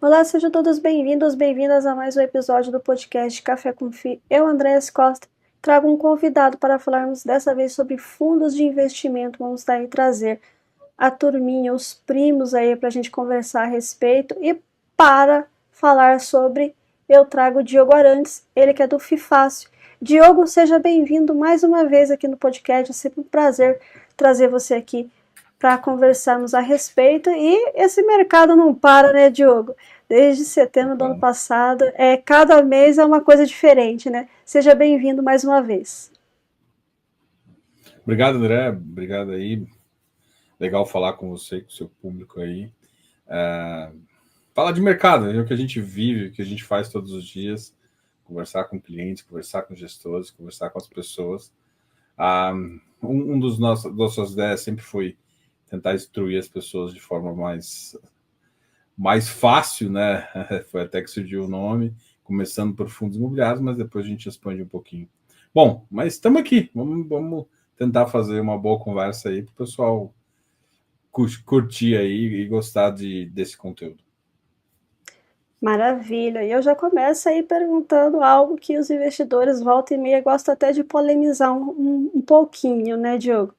Olá, sejam todos bem-vindos, bem-vindas a mais um episódio do podcast Café com Fi. Eu, Andréa Costa, trago um convidado para falarmos dessa vez sobre fundos de investimento. Vamos daí trazer a turminha, os primos aí para a gente conversar a respeito. E para falar sobre, eu trago o Diogo Arantes, ele que é do FIFácil. Diogo, seja bem-vindo mais uma vez aqui no podcast. É sempre um prazer trazer você aqui para conversarmos a respeito. E esse mercado não para, né, Diogo? Desde setembro do ano Opa. passado, cada mês é uma coisa diferente, né? Seja bem-vindo mais uma vez. Obrigado, André. Obrigado aí. Legal falar com você, com o seu público aí. Falar de mercado, é o que a gente vive, o que a gente faz todos os dias. Conversar com clientes, conversar com gestores, conversar com as pessoas. Ah, um dos nossas ideias sempre foi tentar instruir as pessoas de forma mais fácil, né? Foi até que surgiu o nome, começando por fundos imobiliários, mas depois a gente expande um pouquinho. Bom, mas estamos aqui. Vamos tentar fazer uma boa conversa aí para o pessoal curtir aí e gostar desse conteúdo. Maravilha. E eu já começo aí perguntando algo que os investidores volta e meia gostam até de polemizar um pouquinho, né, Diogo?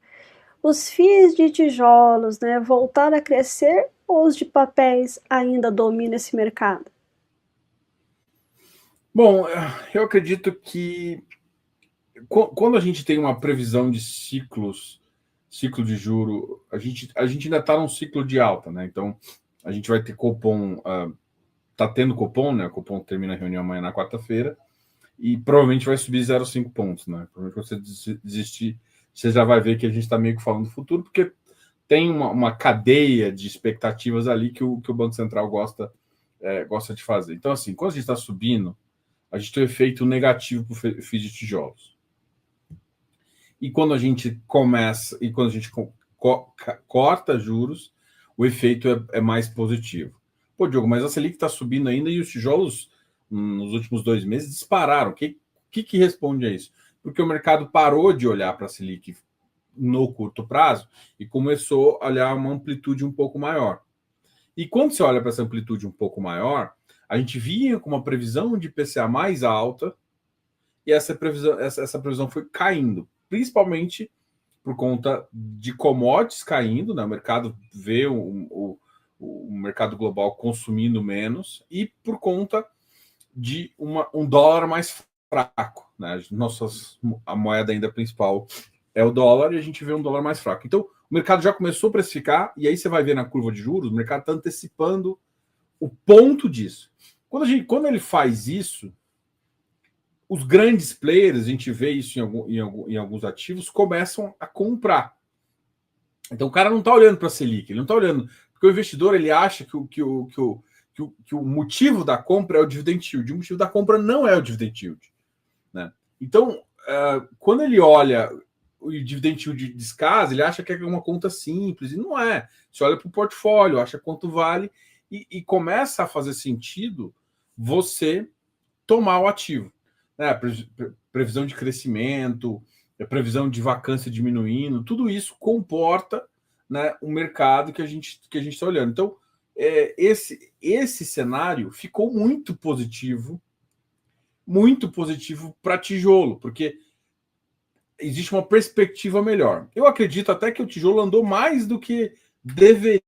Os FIIs de tijolos, né, voltaram a crescer ou os de papéis ainda dominam esse mercado? Bom, eu acredito que quando a gente tem uma previsão de ciclo de juro, a gente ainda está num ciclo de alta, né? Então, a gente vai ter Copom, tá tendo Copom, né? O Copom termina a reunião amanhã na quarta-feira, e provavelmente vai subir 0,5 pontos, né? Provavelmente você desistir, você já vai ver que a gente está meio que falando do futuro, porque tem uma cadeia de expectativas ali que o Banco Central gosta de fazer. Então, assim, quando a gente está subindo, a gente tem um efeito negativo para o FII de tijolos. E quando a gente começa, e quando a gente corta juros, o efeito é mais positivo. Pô, Diogo, mas a Selic está subindo ainda e os tijolos nos últimos 2 meses dispararam. O que responde a isso? Porque o mercado parou de olhar para a Selic no curto prazo e começou a olhar uma amplitude um pouco maior. E quando você olha para essa amplitude um pouco maior, a gente vinha com uma previsão de IPCA mais alta e essa previsão foi caindo, principalmente por conta de commodities caindo, né? O mercado vê o mercado global consumindo menos e por conta de um dólar mais fraco, né? A moeda ainda principal é o dólar e a gente vê um dólar mais fraco. Então, o mercado já começou a precificar e aí você vai ver na curva de juros, o mercado está antecipando o ponto disso. Quando ele faz isso, os grandes players, a gente vê isso em alguns ativos, começam a comprar. Então o cara não está olhando para a Selic, ele não está olhando, porque o investidor ele acha que o motivo da compra é o dividend yield, o motivo da compra não é o dividend yield. Né? Então, quando ele olha o dividend yield de descasa, ele acha que é uma conta simples, e não é. Você olha para o portfólio, acha quanto vale, e começa a fazer sentido você tomar o ativo. Né? Previsão de crescimento, previsão de vacância diminuindo, tudo isso comporta, né, o mercado que a gente está olhando. Então, esse cenário ficou muito positivo para tijolo, porque existe uma perspectiva melhor. Eu acredito até que o tijolo andou mais do que deveria,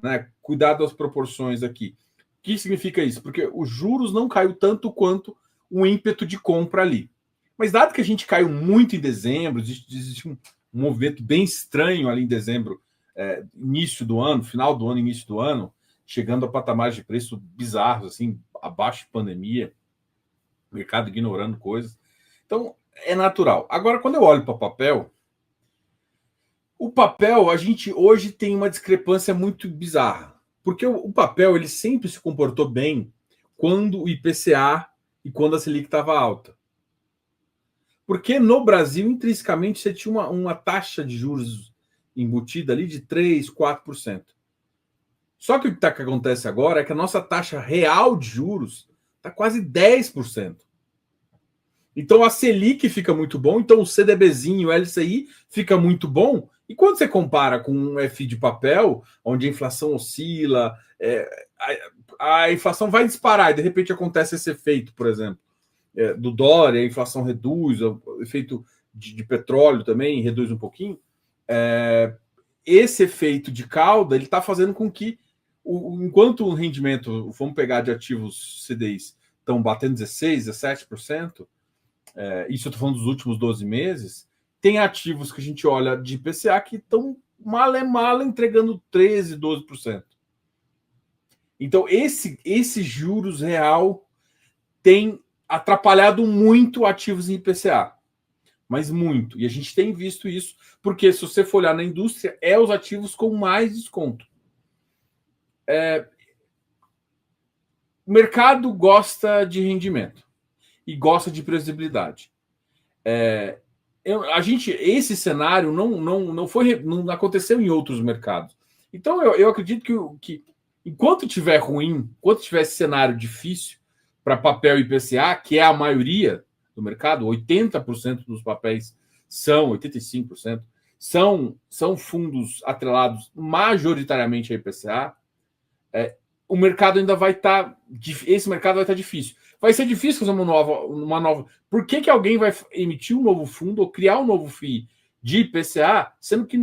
né? Cuidado das proporções aqui. O que significa isso? Porque os juros não caiu tanto quanto o ímpeto de compra ali. Mas dado que a gente caiu muito em dezembro, existe um movimento bem estranho ali em dezembro, início do ano, final do ano, início do ano, chegando a patamares de preço bizarros, assim, abaixo de pandemia, mercado ignorando coisas. Então, é natural. Agora, quando eu olho para o papel, a gente hoje tem uma discrepância muito bizarra. Porque o papel ele sempre se comportou bem quando o IPCA e quando a Selic estava alta. Porque no Brasil, intrinsecamente, você tinha uma taxa de juros embutida ali de 3, 4%. Só que o que acontece agora é que a nossa taxa real de juros está quase 10%. Então a Selic fica muito bom, então o CDBzinho, o LCI fica muito bom. E quando você compara com um FI de papel, onde a inflação oscila, a inflação vai disparar e de repente acontece esse efeito, por exemplo, do dólar, a inflação reduz, o efeito de petróleo também reduz um pouquinho. Esse efeito de cauda ele está fazendo com que, enquanto o rendimento, vamos pegar de ativos CDIs, estão batendo 16%, 17%, isso eu estou falando dos últimos 12 meses, tem ativos que a gente olha de IPCA que estão mal entregando 13%, 12%. Então, esse juros real tem atrapalhado muito ativos em IPCA. Mas muito. E a gente tem visto isso, porque se você for olhar na indústria, os ativos com mais desconto. O mercado gosta de rendimento e gosta de previsibilidade. Esse cenário não aconteceu em outros mercados. Então, eu acredito que enquanto tiver ruim, enquanto tiver esse cenário difícil para papel IPCA, que é a maioria do mercado, 80% dos papéis 85%, são fundos atrelados majoritariamente a IPCA, o mercado ainda vai estar. Esse mercado vai estar difícil. Vai ser difícil fazer uma nova. Por que alguém vai emitir um novo fundo ou criar um novo FII de IPCA, sendo que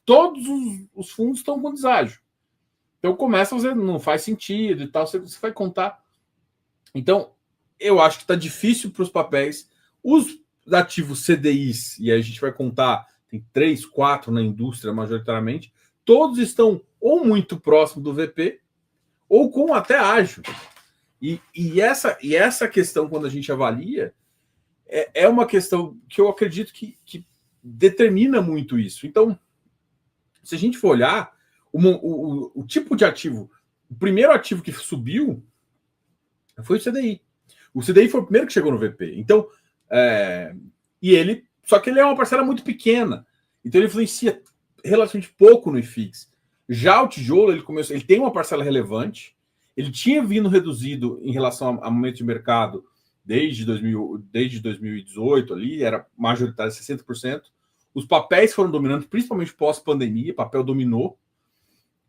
todos os fundos estão com deságio? Então começa a fazer, não faz sentido e tal, você vai contar. Então, eu acho que está difícil para os papéis. Os ativos CDIs, e aí a gente vai contar, tem 3, 4 na indústria majoritariamente, todos estão ou muito próximo do VP, ou com até ágio. E essa questão, quando a gente avalia, é uma questão que eu acredito que determina muito isso. Então, se a gente for olhar, o tipo de ativo, o primeiro ativo que subiu foi o CDI. O CDI foi o primeiro que chegou no VP. Então, só que ele é uma parcela muito pequena. Então, ele influencia relativamente pouco no IFIX. Já o tijolo, ele tem uma parcela relevante. Ele tinha vindo reduzido em relação a momento de mercado desde 2018 ali, era majoritário 60%. Os papéis foram dominando, principalmente pós-pandemia, papel dominou.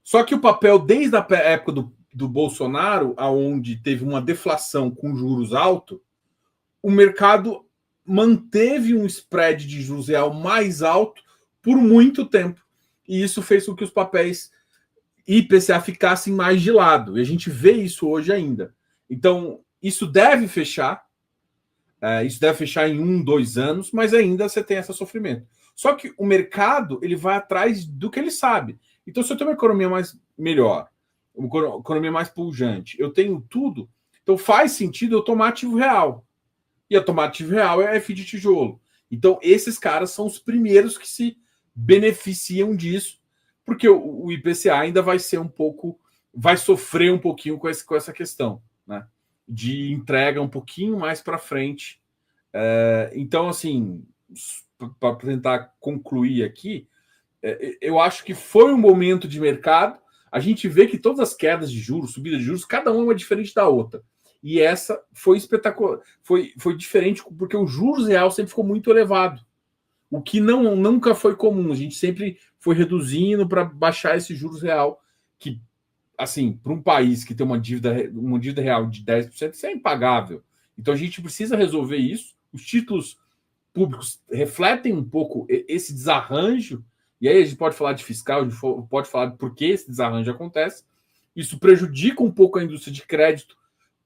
Só que o papel, desde a época do Bolsonaro, onde teve uma deflação com juros altos, o mercado manteve um spread de juros real mais alto por muito tempo. E isso fez com que os papéis IPCA ficassem mais de lado. E a gente vê isso hoje ainda. Então, isso deve fechar. Isso deve fechar em 1, 2 anos, mas ainda você tem esse sofrimento. Só que o mercado ele vai atrás do que ele sabe. Então, se eu tenho uma economia melhor, uma economia mais pujante, eu tenho tudo, então faz sentido eu tomar ativo real. E eu tomar ativo real é FI de tijolo. Então, esses caras são os primeiros que se beneficiam disso, porque o IPCA ainda vai ser vai sofrer um pouquinho com essa questão, né? De entrega um pouquinho mais para frente. Então, assim, para tentar concluir aqui, eu acho que foi um momento de mercado. A gente vê que todas as quedas de juros, subida de juros, cada uma é diferente da outra. E essa foi espetacular, foi diferente, porque o juros real sempre ficou muito elevado. O que nunca foi comum. A gente sempre foi reduzindo para baixar esse juros real, que, assim, para um país que tem uma dívida real de 10%, isso é impagável. Então a gente precisa resolver isso. Os títulos públicos refletem um pouco esse desarranjo, e aí a gente pode falar de fiscal, a gente pode falar de por que esse desarranjo acontece. Isso prejudica um pouco a indústria de crédito,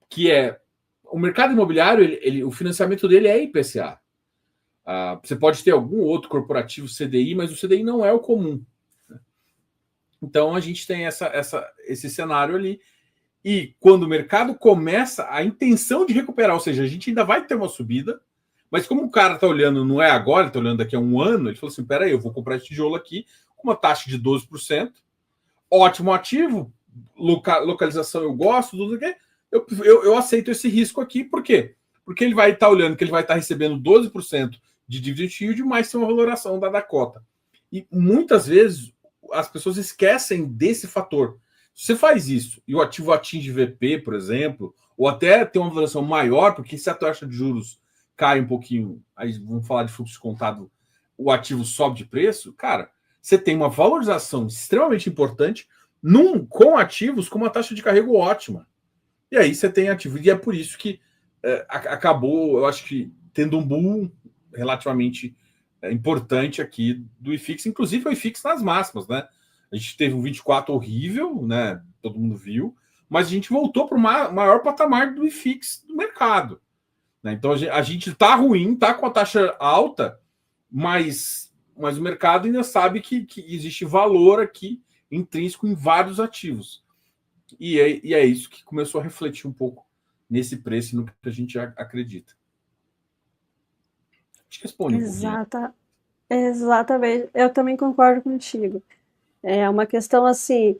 que é o mercado imobiliário, o financiamento dele é IPCA. Você pode ter algum outro corporativo CDI, mas o CDI não é o comum. Então a gente tem esse cenário ali. E quando o mercado começa a intenção de recuperar, ou seja, a gente ainda vai ter uma subida, mas como o cara está olhando, não é agora, ele está olhando daqui a um ano, ele falou assim: peraí, eu vou comprar esse tijolo aqui com uma taxa de 12%, ótimo ativo, localização eu gosto, tudo que eu aceito esse risco aqui. Por quê? Porque ele vai estar olhando que ele vai estar recebendo 12% de dividend yield, mais tem uma valoração da cota. E muitas vezes as pessoas esquecem desse fator. Se você faz isso e o ativo atinge VP, por exemplo, ou até tem uma valoração maior, porque se a taxa de juros cai um pouquinho, aí vamos falar de fluxo de contado, o ativo sobe de preço, cara, você tem uma valorização extremamente importante, com ativos com uma taxa de carrego ótima. E aí você tem ativo. E é por isso que acabou, eu acho que, tendo um boom relativamente importante aqui do IFIX, inclusive o IFIX nas máximas, né? A gente teve um 24 horrível, né? Todo mundo viu, mas a gente voltou para o maior patamar do IFIX do mercado. Né? Então a gente está ruim, está com a taxa alta, mas o mercado ainda sabe que existe valor aqui intrínseco em vários ativos. E é isso que começou a refletir um pouco nesse preço e no que a gente acredita. Te responde um pouquinho. Exatamente. Eu também concordo contigo. É uma questão assim,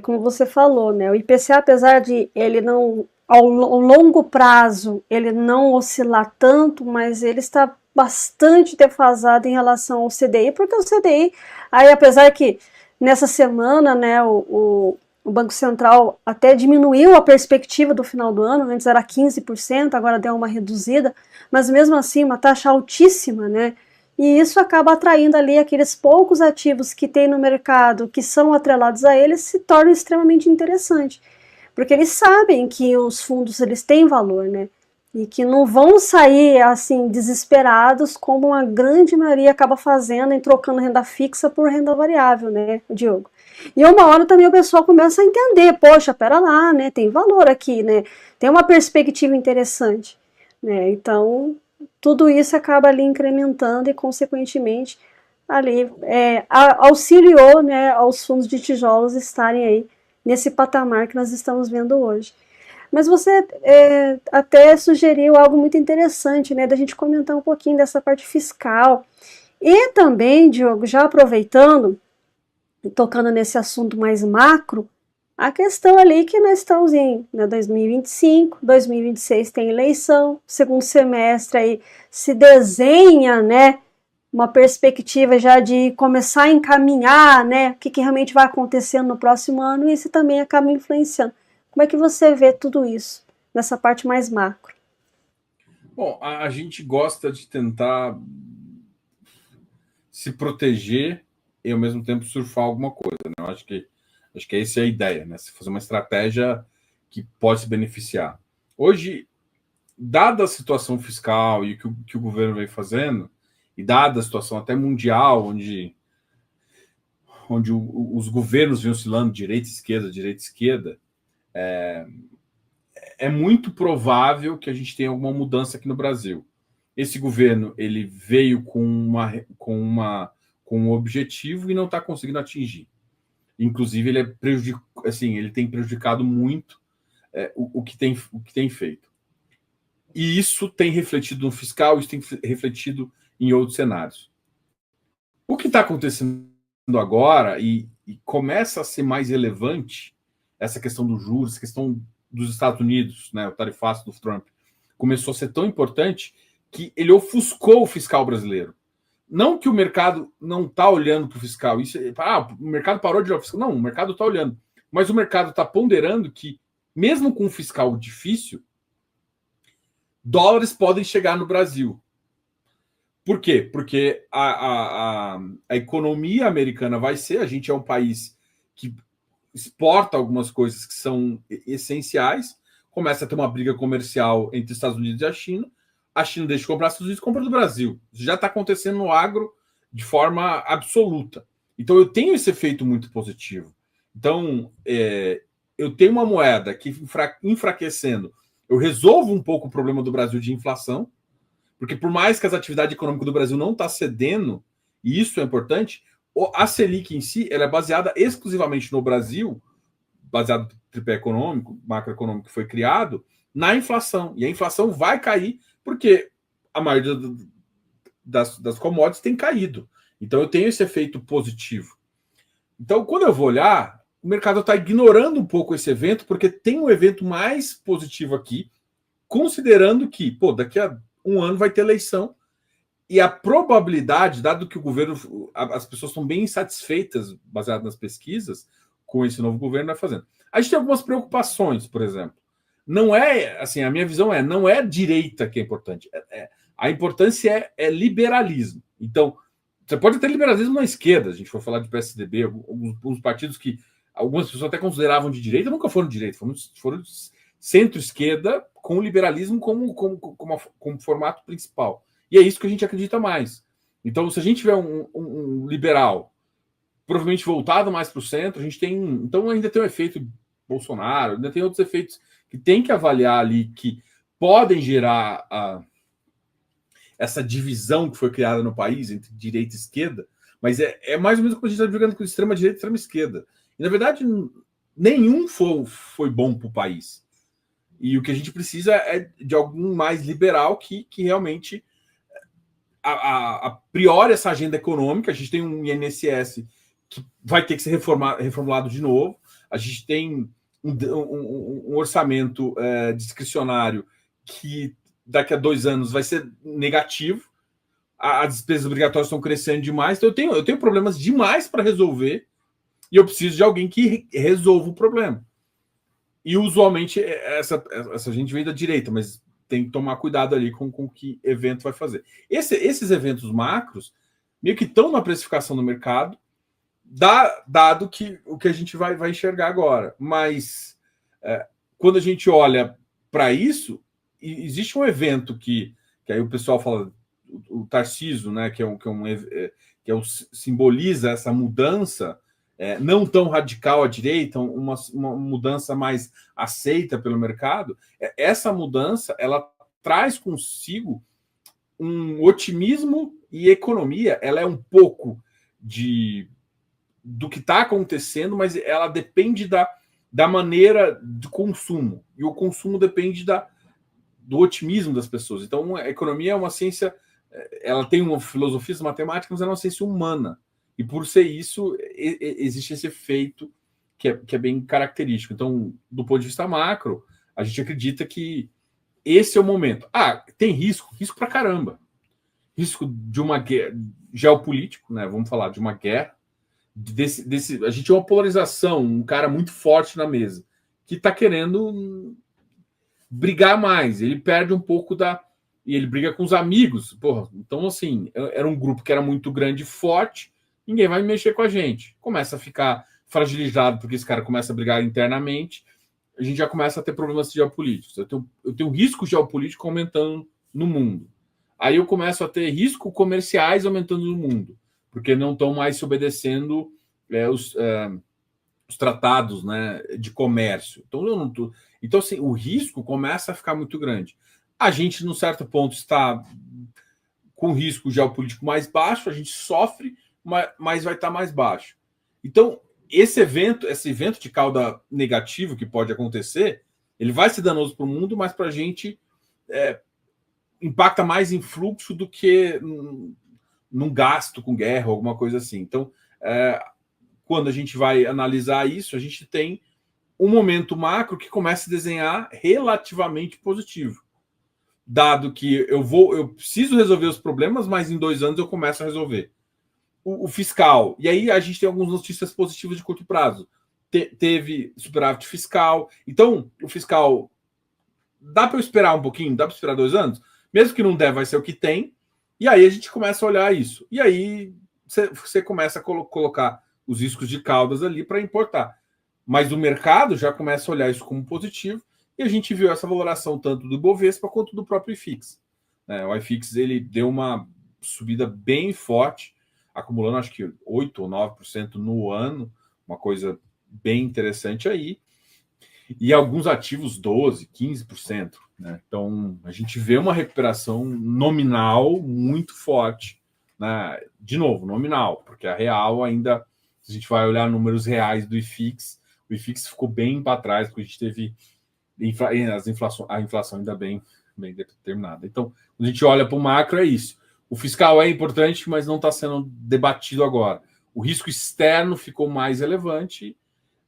como você falou, né? O IPCA, apesar de ele não, ao longo prazo, ele não oscilar tanto, mas ele está bastante defasado em relação ao CDI, porque o CDI, aí apesar que nessa semana, né, o Banco Central até diminuiu a perspectiva do final do ano, antes era 15%, agora deu uma reduzida, mas mesmo assim uma taxa altíssima, né? E isso acaba atraindo ali aqueles poucos ativos que tem no mercado que são atrelados a eles, se tornam extremamente interessantes, porque eles sabem que os fundos eles têm valor, né? E que não vão sair assim desesperados como a grande maioria acaba fazendo em trocando renda fixa por renda variável, né, Diogo? E uma hora também o pessoal começa a entender, poxa, pera lá, né, tem valor aqui, né, tem uma perspectiva interessante, né, então tudo isso acaba ali incrementando e consequentemente ali auxiliou, né, aos fundos de tijolos estarem aí nesse patamar que nós estamos vendo hoje. Mas você até sugeriu algo muito interessante, né, da gente comentar um pouquinho dessa parte fiscal. E também, Diogo, já aproveitando, tocando nesse assunto mais macro, a questão ali que nós estamos em, né, 2025, 2026 tem eleição, segundo semestre aí se desenha, né, uma perspectiva já de começar a encaminhar, né, o que realmente vai acontecer no próximo ano, e isso também acaba influenciando. Como é que você vê tudo isso, nessa parte mais macro? Bom, a gente gosta de tentar se proteger e, ao mesmo tempo, surfar alguma coisa. Né? Eu acho que essa é a ideia, né? Se fazer uma estratégia que pode se beneficiar. Hoje, dada a situação fiscal e o que o governo vem fazendo, e dada a situação até mundial, onde os governos vêm oscilando direita, esquerda, é muito provável que a gente tenha alguma mudança aqui no Brasil. Esse governo ele veio com um objetivo e não está conseguindo atingir. Inclusive, ele tem prejudicado muito o que tem feito. E isso tem refletido no fiscal, isso tem refletido em outros cenários. O que está acontecendo agora, e começa a ser mais relevante, essa questão dos juros, essa questão dos Estados Unidos, né, o tarifaço do Trump, começou a ser tão importante que ele ofuscou o fiscal brasileiro. Não que o mercado não está olhando para o fiscal, o mercado parou de olhar para o fiscal. Não, o mercado está olhando. Mas o mercado está ponderando que, mesmo com um fiscal difícil, dólares podem chegar no Brasil. Por quê? Porque a economia americana vai ser, a gente é um país que exporta algumas coisas que são essenciais, começa a ter uma briga comercial entre Estados Unidos e a China deixa de comprar, os Estados Unidos compra do Brasil. Isso já está acontecendo no agro de forma absoluta. Então eu tenho esse efeito muito positivo. Então eu tenho uma moeda que enfraquecendo, eu resolvo um pouco o problema do Brasil de inflação, porque por mais que as atividades econômicas do Brasil não está cedendo, e isso é importante, a Selic em si ela é baseada exclusivamente no Brasil, baseado no tripé econômico, macroeconômico que foi criado, na inflação. E a inflação vai cair porque a maioria das commodities tem caído. Então eu tenho esse efeito positivo. Então, quando eu vou olhar, o mercado está ignorando um pouco esse evento, porque tem um evento mais positivo aqui, considerando que, daqui a um ano vai ter eleição, e a probabilidade, dado que o governo, as pessoas estão bem insatisfeitas, baseado nas pesquisas, com esse novo governo vai fazendo. A gente tem algumas preocupações, por exemplo. Não é, assim, a minha visão não é direita que é importante. A importância é liberalismo. Então, você pode ter liberalismo na esquerda, a gente for falar de PSDB, alguns partidos que algumas pessoas até consideravam de direita, nunca foram de direita, foram centro-esquerda com o liberalismo como formato principal. E é isso que a gente acredita mais. Então, se a gente tiver um liberal provavelmente voltado mais para o centro, a gente tem. Então, ainda tem o efeito Bolsonaro, ainda tem outros efeitos que tem que avaliar ali, que podem gerar essa divisão que foi criada no país entre direita e esquerda, mas é mais ou menos como a gente está jogando com extrema-direita e extrema-esquerda. E, na verdade, nenhum foi bom para o país. E o que a gente precisa é de algum mais liberal que realmente priori essa agenda econômica. A gente tem um INSS que vai ter que ser reformulado de novo. A gente tem um orçamento discricionário que daqui a 2 anos vai ser negativo. As despesas obrigatórias estão crescendo demais. Então eu tenho problemas demais para resolver e eu preciso de alguém que resolva o problema. E usualmente essa gente vem da direita, mas tem que tomar cuidado ali com que evento vai fazer. Esses eventos macros meio que estão na precificação do mercado, dado que o que a gente vai enxergar agora. Mas quando a gente olha para isso, existe um evento que aí o pessoal fala, o Tarcísio, né, que simboliza essa mudança não tão radical à direita, uma mudança mais aceita pelo mercado. Essa mudança ela traz consigo um otimismo, e economia ela é um pouco do que está acontecendo, mas ela depende da maneira de consumo, e o consumo depende do otimismo das pessoas. Então, a economia é uma ciência, ela tem uma filosofia matemática, mas ela é uma ciência humana. E por ser isso, existe esse efeito que é bem característico. Então, do ponto de vista macro, a gente acredita que esse é o momento. Tem risco pra caramba. Risco de uma guerra geopolítico, né? Vamos falar de uma guerra. A gente tem uma polarização, um cara muito forte na mesa, que está querendo brigar mais. Ele perde um pouco e ele briga com os amigos. Porra, então, assim, era um grupo que era muito grande e forte, ninguém vai mexer com a gente. Começa a ficar fragilizado porque esse cara começa a brigar internamente, a gente já começa a ter problemas geopolíticos. Eu tenho risco geopolítico aumentando no mundo. Aí eu começo a ter riscos comerciais aumentando no mundo, porque não estão mais se obedecendo os tratados, né, de comércio. Então, assim, o risco começa a ficar muito grande. A gente, num certo ponto, está com risco geopolítico mais baixo, a gente sofre, mas vai estar mais baixo. Então, esse evento de cauda negativo que pode acontecer, ele vai ser danoso para o mundo, mas para a gente impacta mais em fluxo do que num gasto com guerra, alguma coisa assim. Então, quando a gente vai analisar isso, a gente tem um momento macro que começa a desenhar relativamente positivo. Dado que eu preciso resolver os problemas, mas em 2 anos eu começo a resolver. O fiscal, e aí a gente tem algumas notícias positivas de curto prazo. Teve superávit fiscal. Então, o fiscal, dá para eu esperar um pouquinho? Dá para esperar 2 anos? Mesmo que não der, vai ser o que tem. E aí a gente começa a olhar isso. E aí você começa a colocar os riscos de caudas ali para importar. Mas o mercado já começa a olhar isso como positivo, e a gente viu essa valoração tanto do Bovespa quanto do próprio IFIX. O IFIX ele deu uma subida bem forte, acumulando acho que 8 ou 9% no ano, uma coisa bem interessante aí. E alguns ativos 12%, 15%. Né? Então, a gente vê uma recuperação nominal muito forte. Né? De novo, nominal, porque a real ainda, se a gente vai olhar números reais do IFIX, o IFIX ficou bem para trás, porque a gente teve a inflação ainda bem determinada. Então, quando a gente olha para o macro, é isso. O fiscal é importante, mas não está sendo debatido agora. O risco externo ficou mais relevante,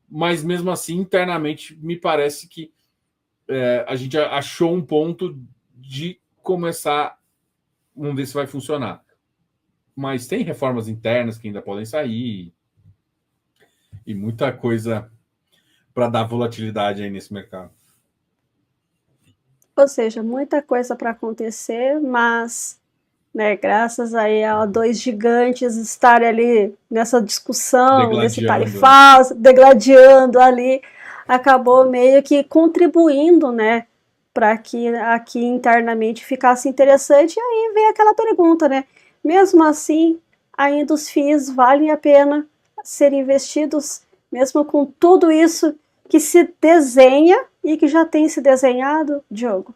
mas mesmo assim, internamente, me parece que a gente achou um ponto de começar. Vamos ver se vai funcionar. Mas tem reformas internas que ainda podem sair e muita coisa para dar volatilidade aí nesse mercado. Ou seja, muita coisa para acontecer, mas né? Graças aí a dois gigantes estarem ali nessa discussão, nesse Degladiando, né? tarifário, degladiando ali, acabou meio que contribuindo, né, para que aqui internamente ficasse interessante. E aí vem aquela pergunta, né? Mesmo assim, ainda os FIIs valem a pena ser investidos, mesmo com tudo isso que se desenha e que já tem se desenhado, Diogo?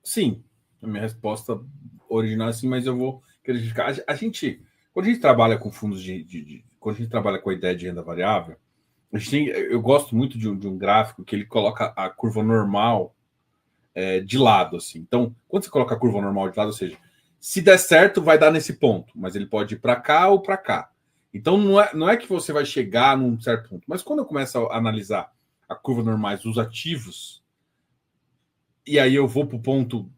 Sim, a minha resposta original é sim, mas eu vou criticar. A gente, quando a gente trabalha com fundos quando a gente trabalha com a ideia de renda variável, eu gosto muito de um gráfico que ele coloca a curva normal de lado, assim. Então, quando você coloca a curva normal de lado, ou seja, se der certo, vai dar nesse ponto, mas ele pode ir para cá ou para cá. Então, não é que você vai chegar num certo ponto, mas quando eu começo a analisar a curva normais dos ativos, e aí eu vou para o ponto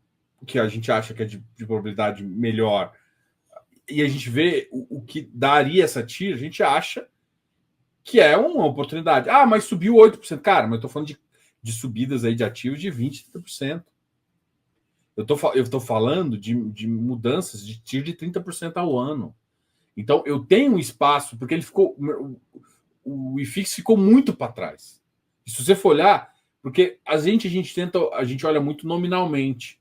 que a gente acha que é de probabilidade melhor, e a gente vê o que daria essa tira, a gente acha que é uma oportunidade. Ah, mas subiu 8%. Cara, mas eu estou falando de subidas aí de ativos de 20%, 30%. Eu estou falando de mudanças de tiro de 30% ao ano. Então, eu tenho um espaço, porque ele ficou. O IFIX ficou muito para trás. E se você for olhar, porque a gente olha muito nominalmente.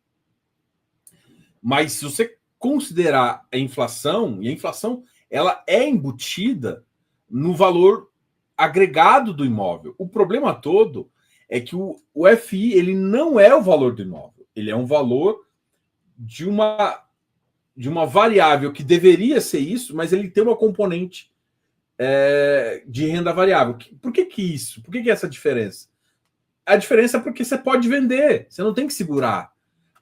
Mas se você considerar a inflação, e a inflação ela é embutida no valor agregado do imóvel. O problema todo é que o FI ele não é o valor do imóvel, ele é um valor de uma variável que deveria ser isso, mas ele tem uma componente de renda variável. Por que isso? Por que essa diferença? A diferença é porque você pode vender, você não tem que segurar.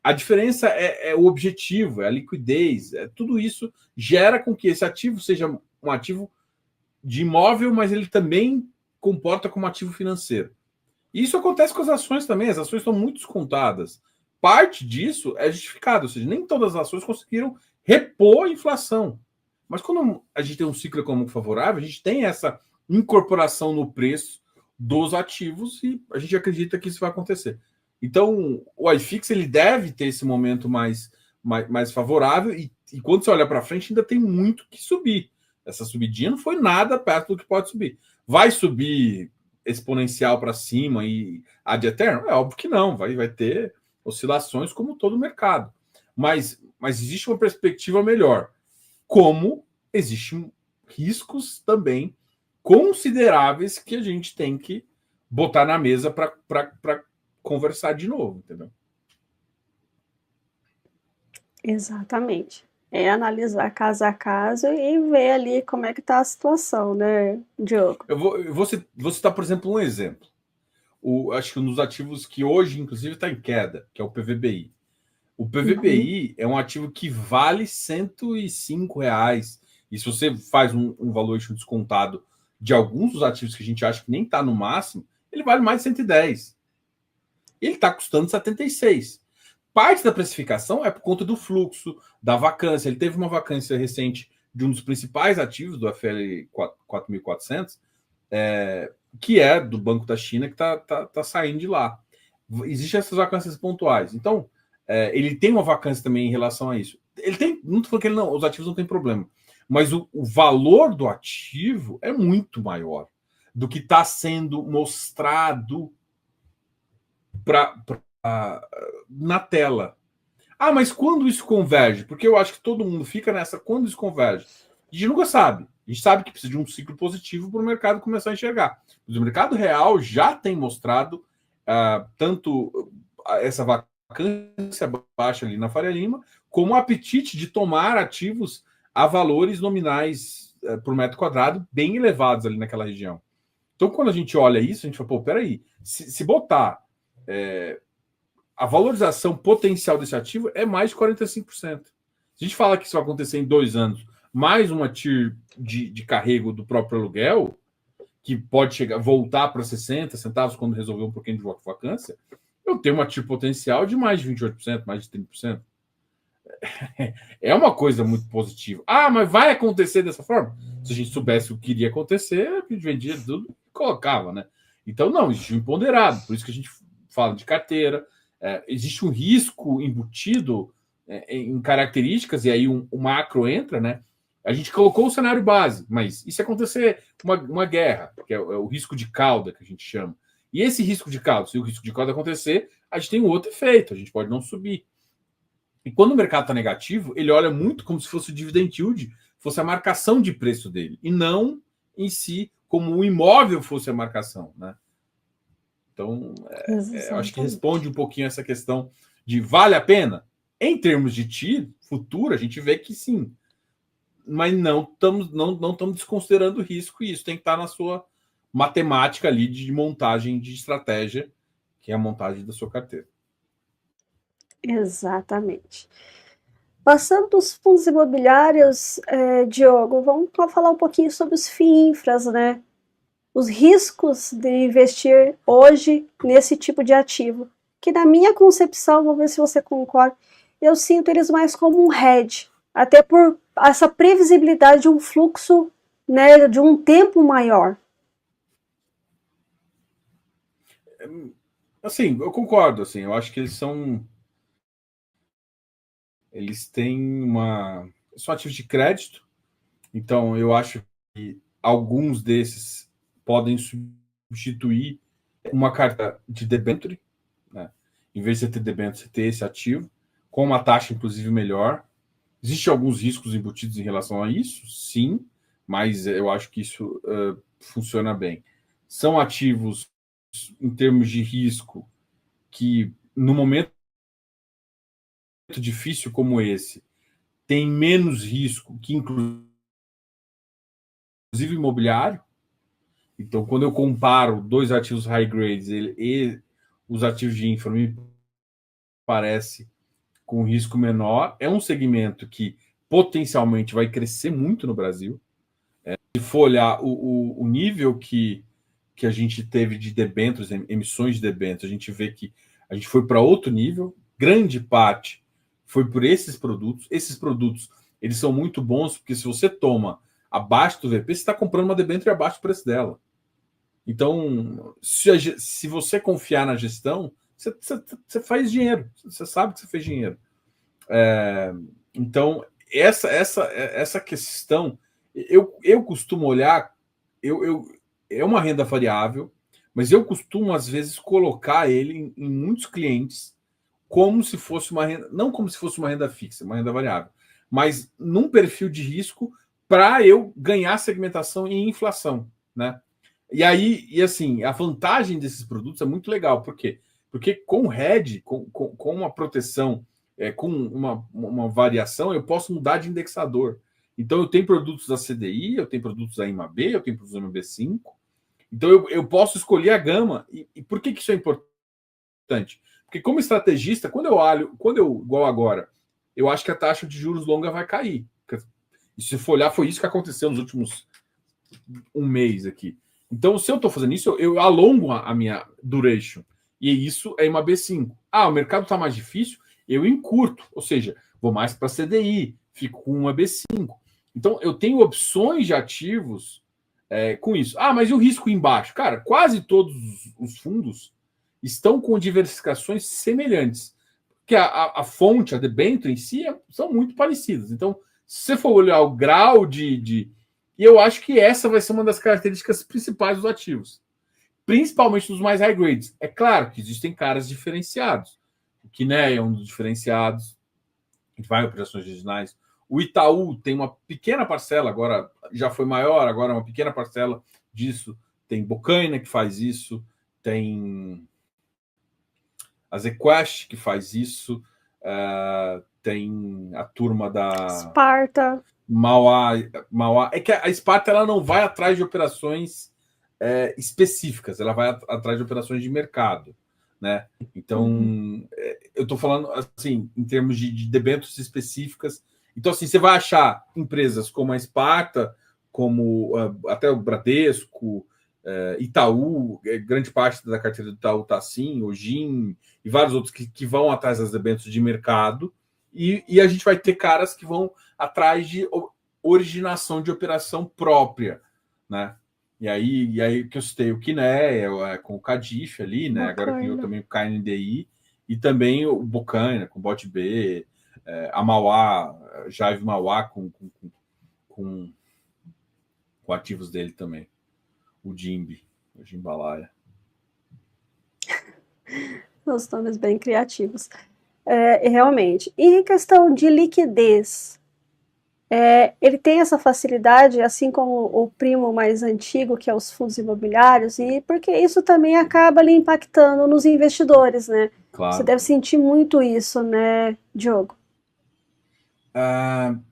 A diferença é o objetivo, é a liquidez, tudo isso gera com que esse ativo seja um ativo de imóvel, mas ele também comporta como ativo financeiro. E isso acontece com as ações também, as ações estão muito descontadas. Parte disso é justificado, ou seja, nem todas as ações conseguiram repor a inflação. Mas quando a gente tem um ciclo econômico favorável, a gente tem essa incorporação no preço dos ativos e a gente acredita que isso vai acontecer. Então, o iFix ele deve ter esse momento mais favorável e quando você olha para frente ainda tem muito que subir. Essa subidinha não foi nada perto do que pode subir. Vai subir exponencial para cima e ad eterno? É óbvio que não, vai ter oscilações como todo o mercado. Mas existe uma perspectiva melhor. Como existem riscos também consideráveis que a gente tem que botar na mesa para conversar de novo, entendeu? Exatamente. É analisar caso a caso e ver ali como é que está a situação, né, Diogo? Eu vou citar, por exemplo, um exemplo. Acho que um dos ativos que hoje, inclusive, está em queda, que é o PVBI. O PVBI é um ativo que vale R$ 105. E se você faz um valuation descontado de alguns dos ativos que a gente acha que nem está no máximo, ele vale mais de 110. Ele está custando 76. Parte da precificação é por conta do fluxo, da vacância. Ele teve uma vacância recente de um dos principais ativos do FL 4400, que é do Banco da China, que tá saindo de lá. Existem essas vacâncias pontuais. Então, ele tem uma vacância também em relação a isso. Ele tem, não estou falando que os ativos não têm problema, mas o valor do ativo é muito maior do que está sendo mostrado na tela. Ah, mas quando isso converge? Porque eu acho que todo mundo fica nessa. Quando isso converge? A gente nunca sabe. A gente sabe que precisa de um ciclo positivo para o mercado começar a enxergar. Mas o mercado real já tem mostrado tanto essa vacância baixa ali na Faria Lima, como o apetite de tomar ativos a valores nominais por metro quadrado bem elevados ali naquela região. Então, quando a gente olha isso, a gente fala, pô, peraí, se botar a valorização potencial desse ativo é mais de 45%. Se a gente fala que isso vai acontecer em 2 anos, mais uma TIR de carrego do próprio aluguel, que pode voltar para 60 centavos quando resolver um pouquinho de vacância, eu tenho uma TIR potencial de mais de 28%, mais de 30%. É uma coisa muito positiva. Ah, mas vai acontecer dessa forma? Se a gente soubesse o que iria acontecer, a gente vendia tudo e colocava, né? Então, não, existe um imponderável. Por isso que a gente fala de carteira. existe um risco embutido em características, e aí o macro entra, né? A gente colocou o cenário base, mas e se acontecer uma guerra, que é o risco de cauda, que a gente chama? E esse risco de cauda, se o risco de cauda acontecer, a gente tem um outro efeito, a gente pode não subir. E quando o mercado está negativo, ele olha muito como se fosse o dividend yield, fosse a marcação de preço dele, e não em si como o imóvel fosse a marcação, né? Então, eu acho que responde um pouquinho essa questão de vale a pena? Em termos de TI futuro, a gente vê que sim, mas não estamos desconsiderando o risco, e isso tem que estar na sua matemática ali de montagem de estratégia, que é a montagem da sua carteira. Exatamente. Passando dos fundos imobiliários, Diogo, vamos falar um pouquinho sobre os FIINFRAs, né? Os riscos de investir hoje nesse tipo de ativo, que na minha concepção, vamos ver se você concorda, eu sinto eles mais como um hedge, até por essa previsibilidade de um fluxo, né, de um tempo maior. Assim, eu concordo, assim, eu acho que eles têm são ativos de crédito, então eu acho que alguns desses podem substituir uma carta de debênture, né? Em vez de você ter debênture, você ter esse ativo, com uma taxa, inclusive, melhor. Existem alguns riscos embutidos em relação a isso, sim, mas eu acho que isso funciona bem. São ativos, em termos de risco, que no momento difícil como esse, tem menos risco que, inclusive, imobiliário. Então, quando eu comparo dois ativos high grades e os ativos de infra, me parece com risco menor. É um segmento que potencialmente vai crescer muito no Brasil. Se for olhar o nível que a gente teve de debêntures, emissões de debêntures, a gente vê que a gente foi para outro nível. Grande parte foi por esses produtos. Esses produtos, eles são muito bons, porque se você toma abaixo do VP, você está comprando uma debênture abaixo do preço dela. Então, se você confiar na gestão, você faz dinheiro. Você sabe que você fez dinheiro. Então, essa questão, eu costumo olhar, é uma renda variável, mas eu costumo, às vezes, colocar ele em muitos clientes como se fosse uma renda, não como se fosse uma renda fixa, uma renda variável, mas num perfil de risco para eu ganhar segmentação e inflação, né? E aí, assim, a vantagem desses produtos é muito legal. Por quê? Porque com o hedge, com uma proteção, com uma variação, eu posso mudar de indexador. Então, eu tenho produtos da CDI, eu tenho produtos da IMAB, eu tenho produtos da MB5. Então, eu posso escolher a gama. E por que isso é importante? Porque como estrategista, igual agora, eu acho que a taxa de juros longa vai cair. E se for olhar, foi isso que aconteceu nos últimos um mês aqui. Então, se eu estou fazendo isso, eu alongo a minha duration. E isso é uma B5. O mercado está mais difícil, eu encurto. Ou seja, vou mais para CDI, fico com uma B5. Então, eu tenho opções de ativos com isso. Mas e o risco embaixo? Cara, quase todos os fundos estão com diversificações semelhantes. Porque a fonte, a debênture em si, são muito parecidas. Então, se você for olhar o grau e eu acho que essa vai ser uma das características principais dos ativos, principalmente dos mais high grades. É claro que existem caras diferenciados. O Kinea é um dos diferenciados, a gente vai em operações regionais. O Itaú tem uma pequena parcela, agora já foi maior, agora é uma pequena parcela disso. Tem Bocaina que faz isso, tem a ZQuest que faz isso, tem a turma da Sparta. Mauá. É que a Sparta ela não vai atrás de operações específicas, ela vai atrás de operações de mercado, né? Então, eu estou falando assim em termos de debêntures específicas. Então, assim, você vai achar empresas como a Sparta, como até o Bradesco, Itaú, grande parte da carteira do Itaú está assim, o GIM e vários outros que vão atrás das debêntures de mercado, e a gente vai ter caras que vão atrás de originação de operação própria, né? E aí que eu citei o Kinea, com o Cadif ali, né? Agora criou também o KNDI, E também o Bocaina, com Bot B, a Mauá, Jaive Mauá com ativos dele também. O Jimby, o Jimbalaia. Os nomes bem criativos. Realmente. E em questão de liquidez, ele tem essa facilidade, assim como o primo mais antigo, que é os fundos imobiliários, e porque isso também acaba ali impactando nos investidores, né? Claro. Você deve sentir muito isso, né, Diogo?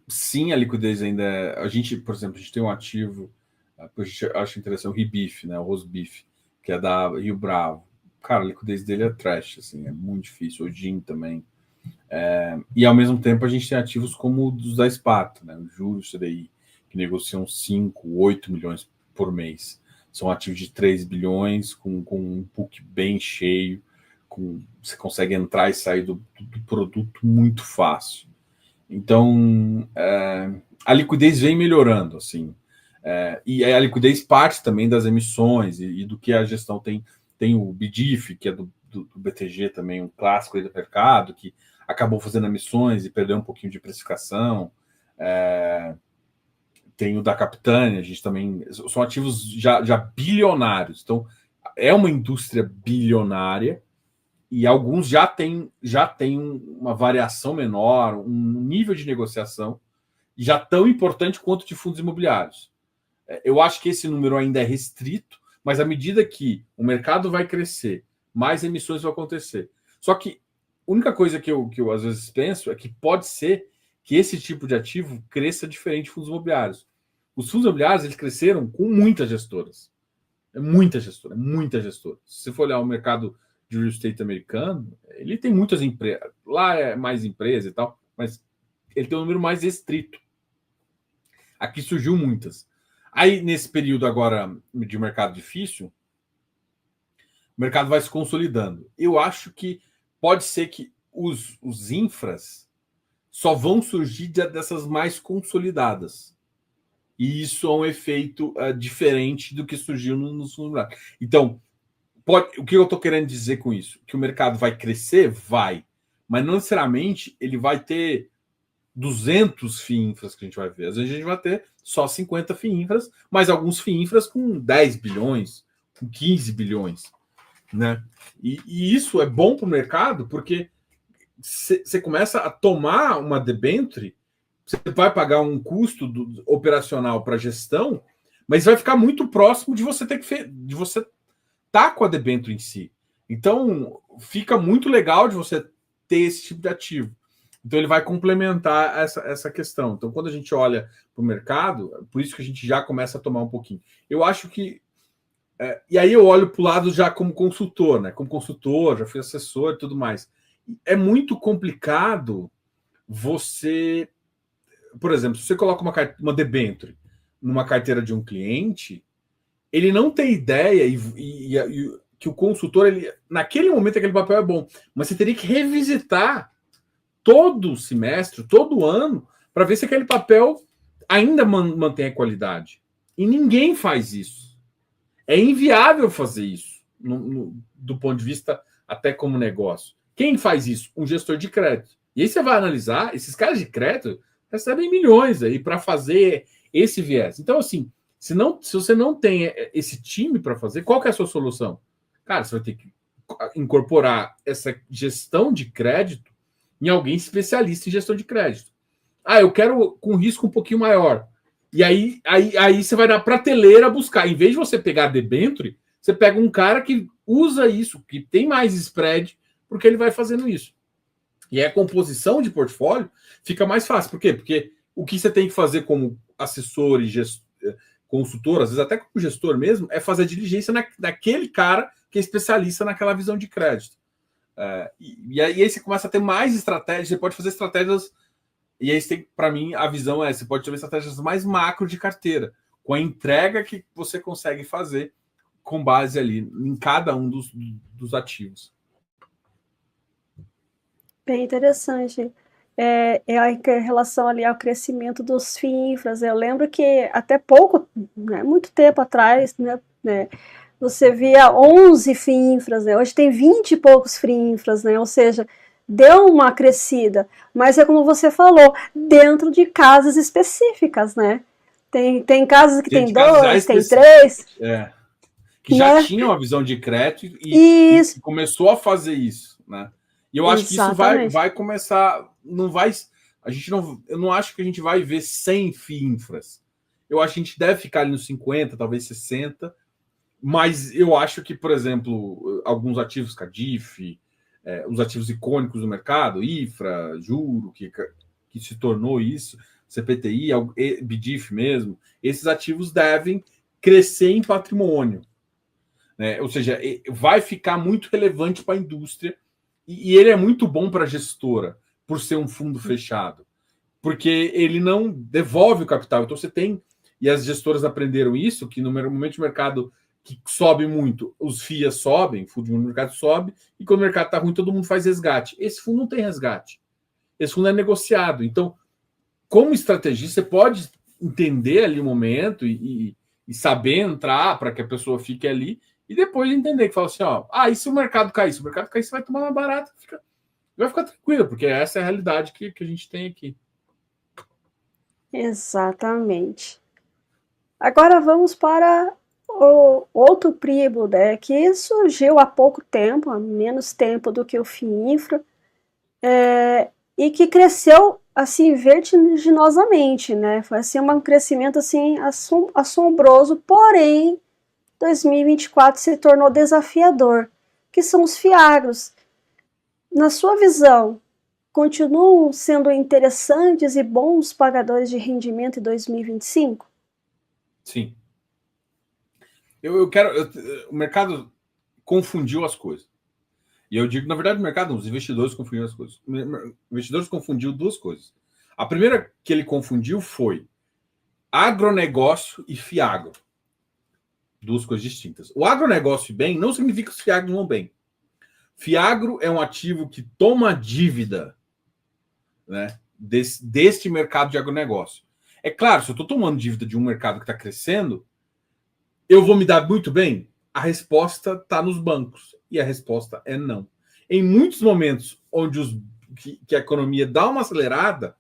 Sim, a liquidez ainda é... A gente, por exemplo, a gente tem um ativo, a gente acha interessante, o Ribif, né, o Rosbif, que é da Rio Bravo. Cara, a liquidez dele é trash, assim, é muito difícil. O GIM também. E ao mesmo tempo a gente tem ativos como os da Esparta, né, os juros CDI, que negociam 5, 8 milhões por mês. São ativos de 3 bilhões, com um book bem cheio, você consegue entrar e sair do produto muito fácil. Então, a liquidez vem melhorando, assim. E a liquidez parte também das emissões e do que a gestão tem. Tem o BDIF, que é do BTG também, um clássico aí do mercado, que acabou fazendo emissões e perdeu um pouquinho de precificação. Tem o da Capitânia, a gente também... São ativos já bilionários. Então, é uma indústria bilionária e alguns já têm uma variação menor, um nível de negociação já tão importante quanto de fundos imobiliários. Eu acho que esse número ainda é restrito, mas à medida que o mercado vai crescer, mais emissões vão acontecer. Só que a única coisa que eu às vezes penso é que pode ser que esse tipo de ativo cresça diferente de fundos imobiliários. Os fundos imobiliários eles cresceram com muitas gestoras. Muita gestora. Se você for olhar o mercado de real estate americano, ele tem muitas empresas. Lá é mais empresa e tal, mas ele tem um número mais restrito. Aqui surgiu muitas. Aí, nesse período agora de mercado difícil, o mercado vai se consolidando. Eu acho que pode ser que os infras só vão surgir dessas mais consolidadas. E isso é um efeito diferente do que surgiu nos fundos imobiliários. Então, o que eu estou querendo dizer com isso? Que o mercado vai crescer? Vai. Mas não necessariamente ele vai ter 200 FIINFRAs que a gente vai ver. Às vezes a gente vai ter só 50 FIINFRAs, mas alguns FIINFRAs com 10 bilhões, com 15 bilhões. Né? E isso é bom para o mercado porque você começa a tomar uma debênture, você vai pagar um custo operacional para gestão, mas vai ficar muito próximo de você ter de você tá com a debênture em si. Então, fica muito legal de você ter esse tipo de ativo. Então, ele vai complementar essa questão. Então, quando a gente olha para o mercado, por isso que a gente já começa a tomar um pouquinho. Eu acho que... e aí eu olho para o lado já como consultor, né? Como consultor, já fui assessor e tudo mais. É muito complicado você... Por exemplo, se você coloca uma debênture numa carteira de um cliente, ele não tem ideia e que o consultor, naquele momento, aquele papel é bom, mas você teria que revisitar todo semestre, todo ano, para ver se aquele papel ainda mantém a qualidade. E ninguém faz isso. É inviável fazer isso, do ponto de vista até como negócio. Quem faz isso? Um gestor de crédito. E aí você vai analisar, esses caras de crédito recebem milhões aí para fazer esse viés. Então, assim, se você não tem esse time para fazer, qual que é a sua solução? Cara, você vai ter que incorporar essa gestão de crédito em alguém especialista em gestão de crédito. Eu quero com risco um pouquinho maior. E aí você vai na prateleira buscar. Em vez de você pegar a debênture, você pega um cara que usa isso, que tem mais spread, porque ele vai fazendo isso. E aí a composição de portfólio fica mais fácil. Por quê? Porque o que você tem que fazer como assessor e consultor, às vezes até como gestor mesmo, é fazer a diligência naquele cara que é especialista naquela visão de crédito. E aí você começa a ter mais estratégias, você pode fazer estratégias, e aí você tem, para mim, a visão você pode ter estratégias mais macro de carteira, com a entrega que você consegue fazer com base ali em cada um dos ativos. Bem interessante. Em relação ali ao crescimento dos FIINFRAs, eu lembro que até muito tempo atrás, né, você via 11 FIINFRAs, né? Hoje tem 20 e poucos FIINFRAs, né? Ou seja, deu uma crescida, mas é como você falou, dentro de casas específicas, né? Tem casas que Dentro tem de casas já 2, tem específicas, 3, que já né? tinham a visão de crédito e Isso, começou a fazer isso, né? E eu acho que isso exatamente. vai começar, não vai, a gente não, eu não acho que a gente vai ver 100 FIINFRAs. Eu acho que a gente deve ficar ali nos 50, talvez 60, mas eu acho que, por exemplo, alguns ativos CADIF, os ativos icônicos do mercado, IFRA, Juro, que se tornou isso, CPTI, BDIF mesmo, esses ativos devem crescer em patrimônio, né? Ou seja, vai ficar muito relevante para a indústria e ele é muito bom para a gestora por ser um fundo fechado, porque ele não devolve o capital. Então você tem, e as gestoras aprenderam isso, que no momento de mercado que sobe muito, os FIAs sobem, o fundo de mercado sobe, e quando o mercado está ruim, todo mundo faz resgate. Esse fundo não tem resgate. Esse fundo é negociado. Então, como estrategista, você pode entender ali o momento e saber entrar para que a pessoa fique ali e depois entender que fala assim, ó, e se o mercado cair? Se o mercado cair, você vai tomar uma barata, vai ficar tranquilo, porque essa é a realidade que a gente tem aqui. Exatamente. Agora vamos para o outro primo, né, que surgiu há pouco tempo, há menos tempo do que o FIINFRA, e que cresceu assim vertiginosamente, né? Foi assim um crescimento assim assombroso, porém 2024 se tornou desafiador, que são os fiagros. Na sua visão, continuam sendo interessantes e bons pagadores de rendimento em 2025? Sim. Eu quero. O mercado confundiu as coisas. E eu digo, na verdade, o mercado, os investidores confundiram as coisas. Os investidores confundiu duas coisas. A primeira que ele confundiu foi agronegócio e fiagro. Duas coisas distintas. O agronegócio bem não significa que os fiagros vão bem. Fiagro é um ativo que toma dívida, né, deste mercado de agronegócio. É claro, se eu estou tomando dívida de um mercado que está crescendo, eu vou me dar muito bem? A resposta está nos bancos. E a resposta é não. Em muitos momentos onde que a economia dá uma acelerada,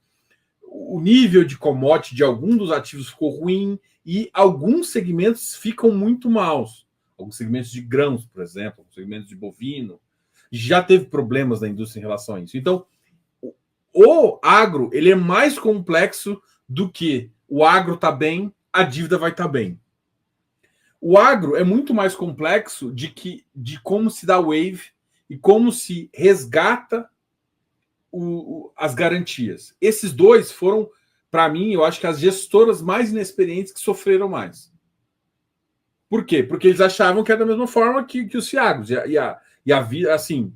o nível de commodity de algum dos ativos ficou ruim e alguns segmentos ficam muito maus. Alguns segmentos de grãos, por exemplo, alguns segmentos de bovino. Já teve problemas na indústria em relação a isso. Então, o agro ele é mais complexo do que o agro está bem, a dívida vai estar bem. O agro é muito mais complexo de como se dá wave e como se resgata as garantias. Esses dois foram, para mim, eu acho que as gestoras mais inexperientes que sofreram mais. Por quê? Porque eles achavam que era da mesma forma que os fiagros. E a vida, assim.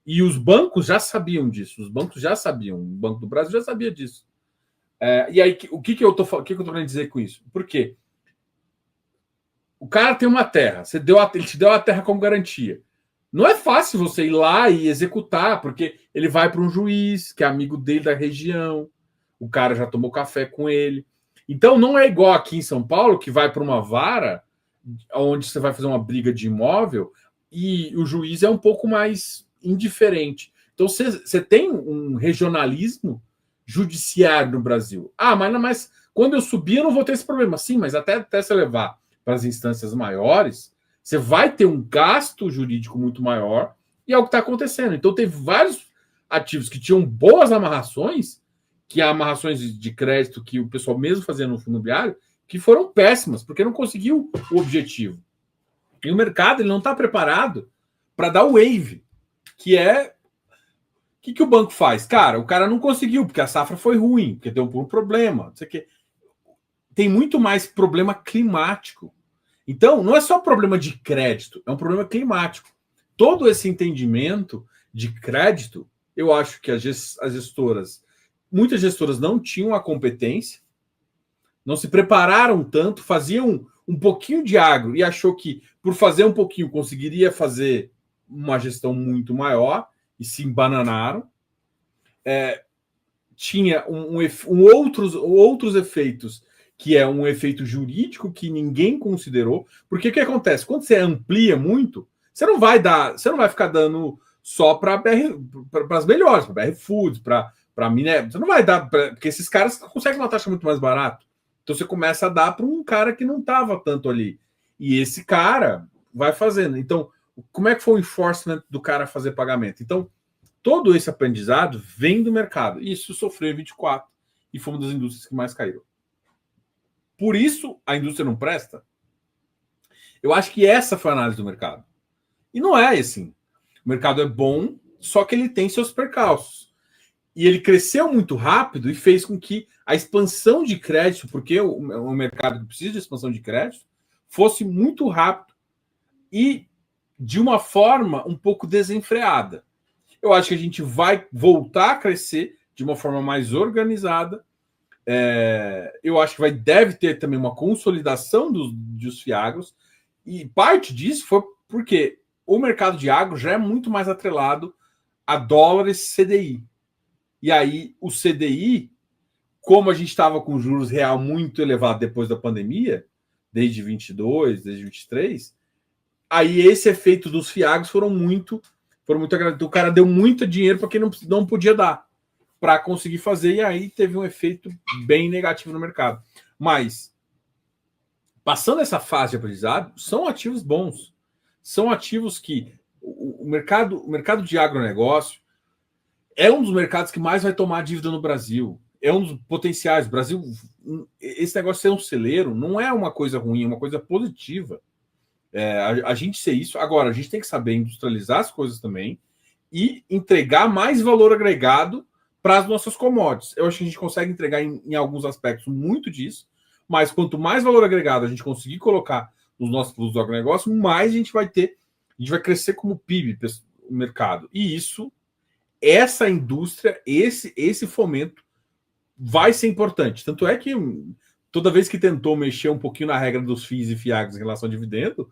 E os bancos já sabiam disso. Os bancos já sabiam. O Banco do Brasil já sabia disso. E aí, o que eu tô querendo dizer com isso? Por quê? O cara tem uma terra, ele te deu a terra como garantia. Não é fácil você ir lá e executar, porque ele vai para um juiz, que é amigo dele da região, o cara já tomou café com ele. Então não é igual aqui em São Paulo, que vai para uma vara, onde você vai fazer uma briga de imóvel, e o juiz é um pouco mais indiferente. Então você tem um regionalismo judiciário no Brasil. Mas quando eu subir, eu não vou ter esse problema. Sim, mas até você levar para as instâncias maiores, você vai ter um gasto jurídico muito maior e é o que está acontecendo. Então, teve vários ativos que tinham boas amarrações, que há amarrações de crédito que o pessoal mesmo fazia no fundo imobiliário, que foram péssimas, porque não conseguiu o objetivo. E o mercado ele não está preparado para dar o wave, que é. O que o banco faz? Cara, o cara não conseguiu, porque a safra foi ruim, porque deu um problema. Não sei o quê. Tem muito mais problema climático. Então, não é só problema de crédito, é um problema climático. Todo esse entendimento de crédito, eu acho que as gestoras, muitas gestoras não tinham a competência, não se prepararam tanto, faziam um pouquinho de agro e achou que por fazer um pouquinho conseguiria fazer uma gestão muito maior e se embananaram. Tinha outros efeitos que é um efeito jurídico que ninguém considerou, porque o que acontece? Quando você amplia muito, você não vai ficar dando só para as melhores, para BR Foods, para minério, você não vai dar, porque esses caras conseguem uma taxa muito mais barata. Então você começa a dar para um cara que não estava tanto ali. E esse cara vai fazendo. Então, como é que foi o enforcement do cara fazer pagamento? Então, todo esse aprendizado vem do mercado. E isso sofreu em 24 e foi uma das indústrias que mais caíram. Por isso, a indústria não presta? Eu acho que essa foi a análise do mercado. E não é assim. O mercado é bom, só que ele tem seus percalços. E ele cresceu muito rápido e fez com que a expansão de crédito, porque o mercado precisa de expansão de crédito, fosse muito rápido e de uma forma um pouco desenfreada. Eu acho que a gente vai voltar a crescer de uma forma mais organizada. Eu acho que deve ter também uma consolidação dos fiagros. E parte disso foi porque o mercado de agro já é muito mais atrelado a dólares CDI. E aí o CDI, como a gente estava com juros real muito elevado depois da pandemia, desde 22, desde 23, aí esse efeito dos fiagros foram muito agradados. O cara deu muito dinheiro para quem não podia dar, para conseguir fazer, e aí teve um efeito bem negativo no mercado. Mas, passando essa fase de aprendizado, são ativos bons. São ativos que o mercado de agronegócio é um dos mercados que mais vai tomar dívida no Brasil. É um dos potenciais. O Brasil, esse negócio de ser um celeiro não é uma coisa ruim, é uma coisa positiva. A gente ser isso. Agora, a gente tem que saber industrializar as coisas também e entregar mais valor agregado para as nossas commodities. Eu acho que a gente consegue entregar em alguns aspectos muito disso, mas quanto mais valor agregado a gente conseguir colocar nos nossos produtos do agronegócio, mais a gente vai crescer como PIB, o mercado. E isso, essa indústria, esse fomento vai ser importante. Tanto é que toda vez que tentou mexer um pouquinho na regra dos FIIs e FIAGs em relação ao dividendo,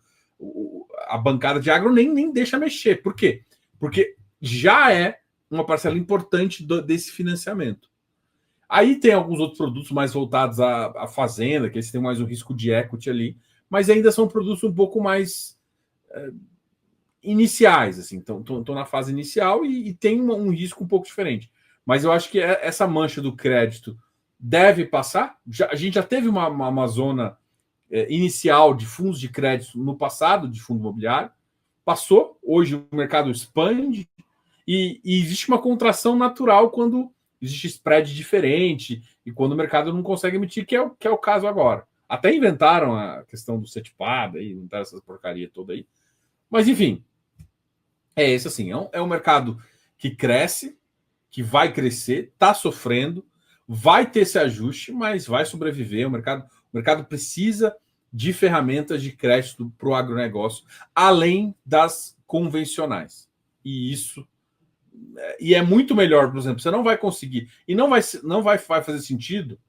a bancada de agro nem deixa mexer. Por quê? Porque já é uma parcela importante desse financiamento. Aí tem alguns outros produtos mais voltados à fazenda, que eles têm mais um risco de equity ali, mas ainda são produtos um pouco mais iniciais, assim, estão na fase inicial e tem um risco um pouco diferente. Mas eu acho que essa mancha do crédito deve passar. A gente já teve uma zona inicial de fundos de crédito no passado, de fundo imobiliário, passou, hoje o mercado expande e existe uma contração natural quando existe spread diferente e quando o mercado não consegue emitir, que é o caso agora. Até inventaram a questão do setipado, inventaram essa porcaria toda aí. Mas, enfim, é esse assim, é um mercado que cresce, que vai crescer, está sofrendo, vai ter esse ajuste, mas vai sobreviver. O mercado precisa de ferramentas de crédito para o agronegócio, além das convencionais. E é muito melhor, por exemplo, você não vai conseguir, e não vai fazer sentido,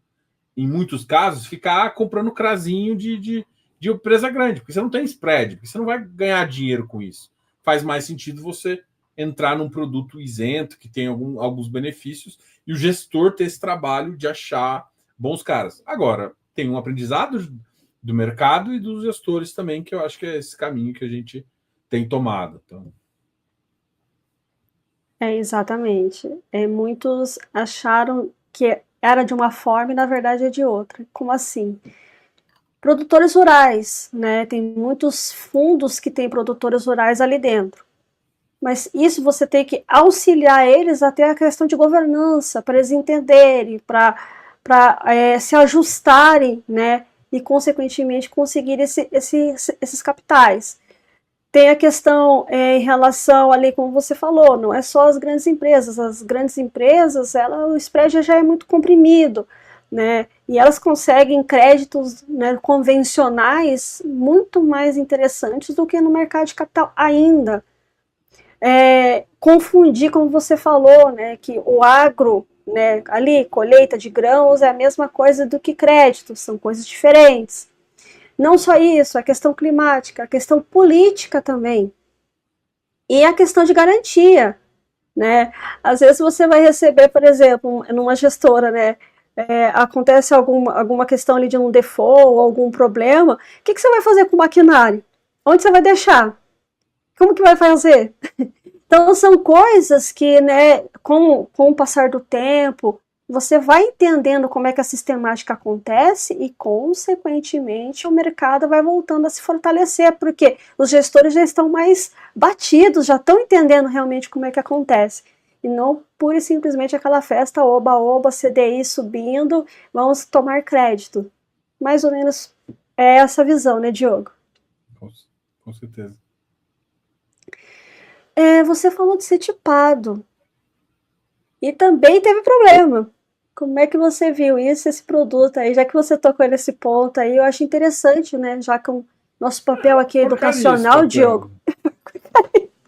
em muitos casos, ficar comprando crazinho de empresa grande, porque você não tem spread, porque você não vai ganhar dinheiro com isso. Faz mais sentido você entrar num produto isento, que tem alguns benefícios, e o gestor ter esse trabalho de achar bons caras. Agora, tem um aprendizado do mercado e dos gestores também, que eu acho que é esse caminho que a gente tem tomado. Então... Exatamente. Muitos acharam que era de uma forma e na verdade é de outra. Como assim? Produtores rurais, né? Tem muitos fundos que têm produtores rurais ali dentro. Mas isso você tem que auxiliar eles até a questão de governança, para eles entenderem, para se ajustarem, né? E consequentemente conseguir esses capitais. Tem a questão em relação ali, como você falou, não é só as grandes empresas. As grandes empresas, o spread já é muito comprimido, né? E elas conseguem créditos, né, convencionais muito mais interessantes do que no mercado de capital ainda. Confundir, como você falou, né, que o agro, né, ali, colheita de grãos, é a mesma coisa do que crédito, são coisas diferentes. Não só isso, a questão climática, a questão política também. E a questão de garantia, né? Às vezes você vai receber, por exemplo, numa gestora, né, acontece alguma questão ali de um default ou algum problema, o que você vai fazer com o maquinário? Onde você vai deixar? Como que vai fazer? Então, são coisas que, né, com o passar do tempo, você vai entendendo como é que a sistemática acontece e, consequentemente, o mercado vai voltando a se fortalecer, porque os gestores já estão mais batidos, já estão entendendo realmente como é que acontece. E não pura e simplesmente aquela festa oba-oba, CDI subindo, vamos tomar crédito. Mais ou menos é essa visão, né, Diogo? Com certeza. Você falou de ser tipado. E também teve problema. Como é que você viu isso, esse produto aí? Já que você tocou nesse ponto aí, eu acho interessante, né? Já que o nosso papel aqui é educacional, Diogo.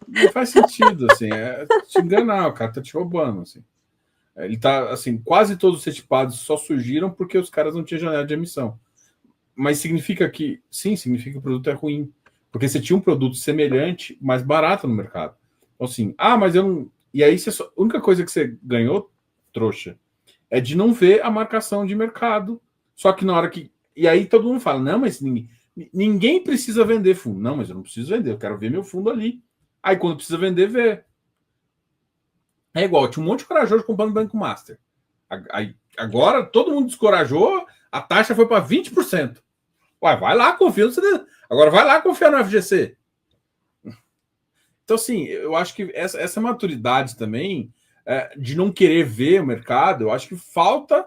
Não faz sentido, assim, te enganar, o cara tá te roubando, assim. Ele tá, assim, quase todos os certificados só surgiram porque os caras não tinham janela de emissão. Mas significa que, sim, significa que o produto é ruim. Porque você tinha um produto semelhante, mais barato no mercado. Então, assim, mas eu não. E aí, a única coisa que você ganhou, trouxa, é de não ver a marcação de mercado. Só que na hora que. E aí todo mundo fala: não, mas ninguém precisa vender fundo. Não, mas eu não preciso vender, eu quero ver meu fundo ali. Aí quando precisa vender, vê. É igual, tinha um monte de corajoso comprando Banco Master. Aí, agora todo mundo descorajou, a taxa foi para 20%. Ué, vai lá, confia no CD. Agora vai lá confiar no FGC. Então, assim, eu acho que essa maturidade também, de não querer ver o mercado, eu acho que falta,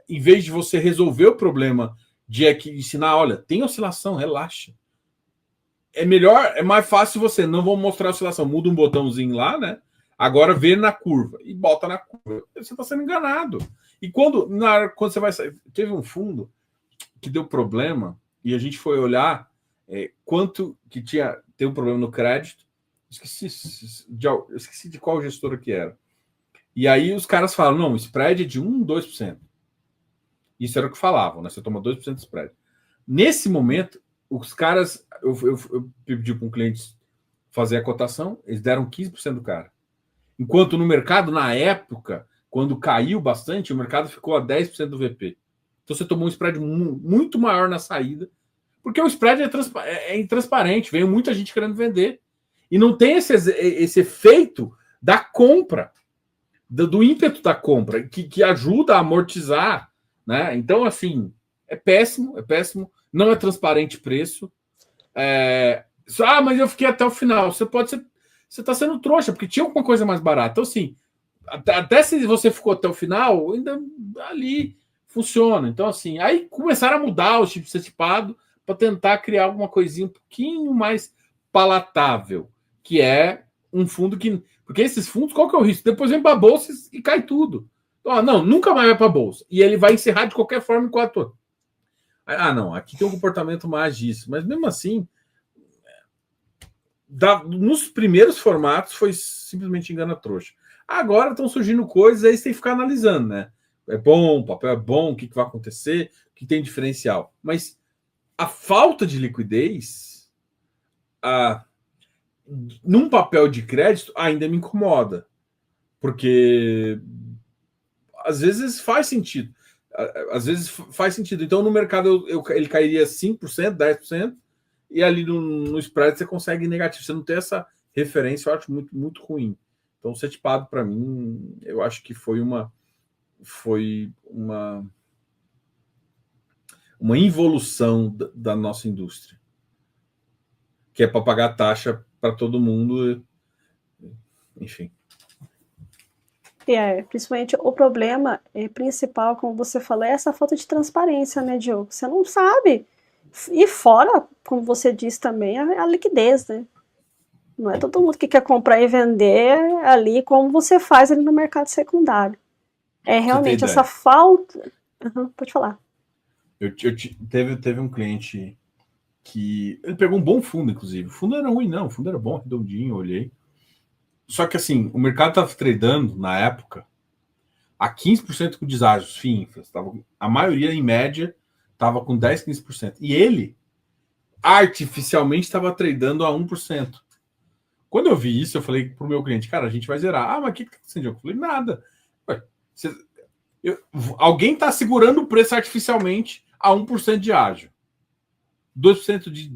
em vez de você resolver o problema de ensinar, olha, tem oscilação, relaxa. É melhor, é mais fácil você, não vou mostrar a oscilação, muda um botãozinho lá, né? Agora vê na curva e bota na curva. Você está sendo enganado. E quando você vai sair, teve um fundo que deu problema e a gente foi olhar quanto que tem um problema no crédito. Esqueci de qual gestora que era. E aí os caras falam, não, o spread é de 1, 2%. Isso era o que falavam, né? Você toma 2% de spread. Nesse momento, os caras, eu pedi para um cliente fazer a cotação, eles deram 15% do cara. Enquanto no mercado, na época, quando caiu bastante, o mercado ficou a 10% do VP. Então você tomou um spread muito maior na saída, porque o spread é intransparente, veio muita gente querendo vender. E não tem esse efeito da compra, do ímpeto da compra, que ajuda a amortizar, né? Então, assim, é péssimo, não é transparente preço. Mas eu fiquei até o final. Você está sendo trouxa, porque tinha alguma coisa mais barata. Então, assim, até se você ficou até o final, ainda ali funciona. Então, assim, aí começaram a mudar o tipo de certificado para tentar criar alguma coisinha um pouquinho mais palatável, que é um fundo que. Porque esses fundos, qual que é o risco? Depois vem para a bolsa e cai tudo. Então, não, nunca mais vai para a bolsa. E ele vai encerrar de qualquer forma enquanto. Não, aqui tem um comportamento mais disso. Mas mesmo assim, nos primeiros formatos foi simplesmente engana trouxa. Agora estão surgindo coisas, aí você tem que ficar analisando, né? É bom, o papel é bom, o que vai acontecer, o que tem diferencial. Mas a falta de liquidez num papel de crédito ainda me incomoda. Porque às vezes faz sentido. Então, no mercado, ele cairia 5%, 10%, e ali no spread você consegue negativo. Você não tem essa referência, eu acho muito, muito ruim. Então, o setipado, para mim, eu acho que foi uma involução da nossa indústria, que é para pagar taxa para todo mundo, enfim. Principalmente o problema principal, como você falou, é essa falta de transparência, né, Diogo? Você não sabe. E fora, como você disse também, a liquidez, né? Não é todo mundo que quer comprar e vender ali como você faz ali no mercado secundário. É realmente essa falta. Pode falar. Teve um cliente que ele pegou um bom fundo, inclusive. O fundo era ruim, não. O fundo era bom, redondinho, eu olhei. Só que assim, o mercado estava tradando na época a 15% com deságios, a maioria, em média, estava com 10%, 15%. E ele artificialmente estava tradando a 1%. Quando eu vi isso, eu falei para o meu cliente, cara, a gente vai zerar. Mas o que está acontecendo? Eu falei, nada. Alguém está segurando o preço artificialmente a 1% de ágio. 2%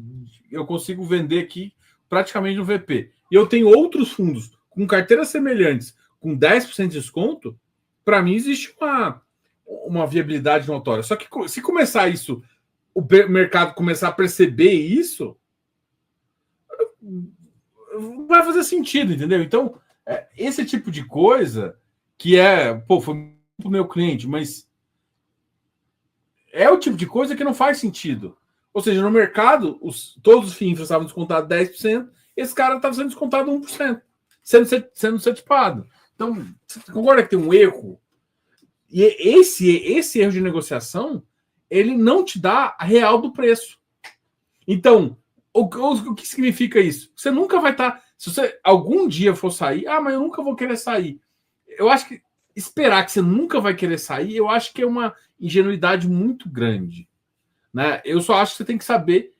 eu consigo vender aqui praticamente no VP. E eu tenho outros fundos com carteiras semelhantes com 10% de desconto. Para mim, existe uma viabilidade notória. Só que se começar isso, o mercado começar a perceber isso, vai fazer sentido, entendeu? Então, esse tipo de coisa que foi pro meu cliente, mas é o tipo de coisa que não faz sentido. Ou seja, no mercado, todos os FIIs estavam descontados 10%, esse cara estava sendo descontado 1%, sendo certificado. Então, você concorda que tem um erro? E esse erro de negociação, ele não te dá a real do preço. Então, o que significa isso? Você nunca vai estar... Se você algum dia for sair, mas eu nunca vou querer sair. Eu acho que esperar que você nunca vai querer sair, eu acho que é uma ingenuidade muito grande. Né? Eu só acho que você tem que saber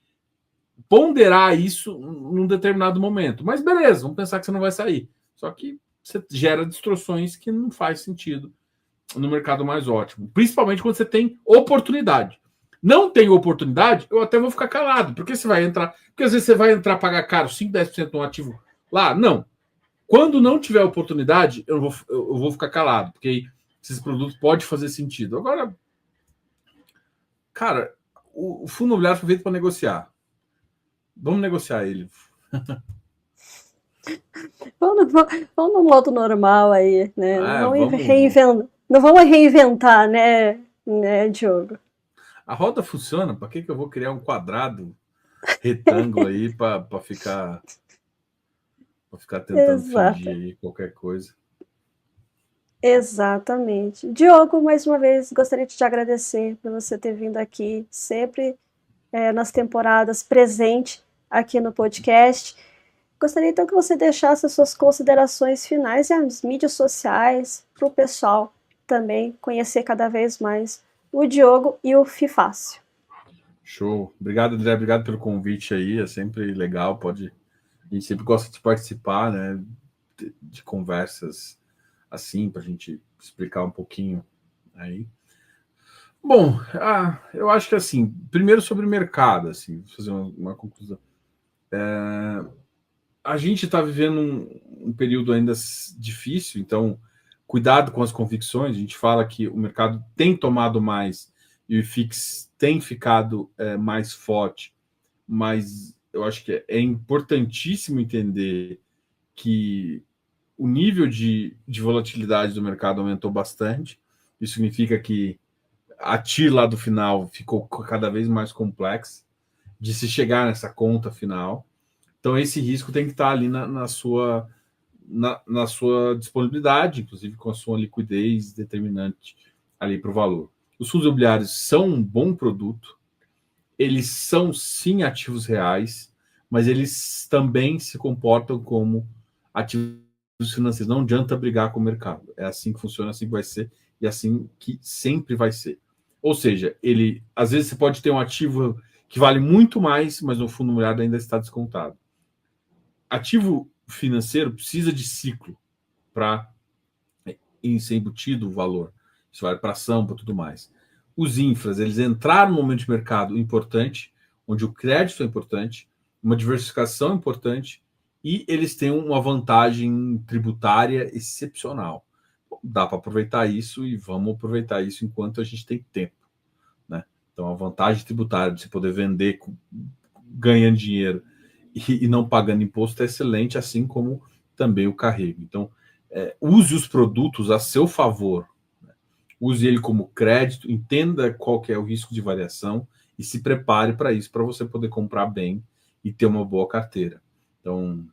ponderar isso num determinado momento. Mas beleza, vamos pensar que você não vai sair. Só que você gera distorções que não faz sentido no mercado mais ótimo. Principalmente quando você tem oportunidade. Não tem oportunidade, eu até vou ficar calado, porque você vai entrar. Porque às vezes você vai entrar pagar caro 5, 10% no ativo lá. Não. Quando não tiver oportunidade, eu vou ficar calado, porque aí esses produtos podem fazer sentido. Agora, cara, o fundo imobiliário foi feito para negociar. Vamos negociar ele. Vamos no modo normal aí, né? Vamos... Não vamos reinventar, né, Diogo? A roda funciona, para que eu vou criar um quadrado retângulo aí para ficar tentando fingir aí qualquer coisa? Exatamente. Diogo, mais uma vez, gostaria de te agradecer por você ter vindo aqui, sempre nas temporadas, presente aqui no podcast. Gostaria então que você deixasse as suas considerações finais e as mídias sociais para o pessoal também conhecer cada vez mais o Diogo e o FIFácil. Show. Obrigado, André. Obrigado pelo convite aí. É sempre legal. A gente sempre gosta de participar, né? De conversas assim, para a gente explicar um pouquinho aí. Bom, eu acho que assim, primeiro sobre o mercado, assim, vou fazer uma conclusão. A gente está vivendo um período ainda difícil, então cuidado com as convicções. A gente fala que o mercado tem tomado mais e o IFIX tem ficado mais forte, mas eu acho que é importantíssimo entender que o nível de volatilidade do mercado aumentou bastante. Isso significa que a TIR lá do final ficou cada vez mais complexa de se chegar nessa conta final. Então, esse risco tem que estar ali na sua disponibilidade, inclusive com a sua liquidez determinante ali para o valor. Os fundos imobiliários são um bom produto, eles são sim ativos reais, mas eles também se comportam como ativos financeiros. Não adianta brigar com o mercado. É assim que funciona, assim que vai ser e assim que sempre vai ser. Ou seja, às vezes você pode ter um ativo que vale muito mais, mas no fundo imobiliário ainda está descontado. Ativo financeiro precisa de ciclo para ser embutido o valor. Isso vale para ação, para tudo mais. Os infras, eles entraram no momento de mercado importante, onde o crédito é importante, uma diversificação é importante, e eles têm uma vantagem tributária excepcional. Dá para aproveitar isso e vamos aproveitar isso enquanto a gente tem tempo. Né? Então, a vantagem tributária de você poder vender ganhando dinheiro e não pagando imposto é excelente, assim como também o carrego. Então, use os produtos a seu favor. Né? Use ele como crédito, entenda qual que é o risco de variação e se prepare para isso, para você poder comprar bem e ter uma boa carteira. Então,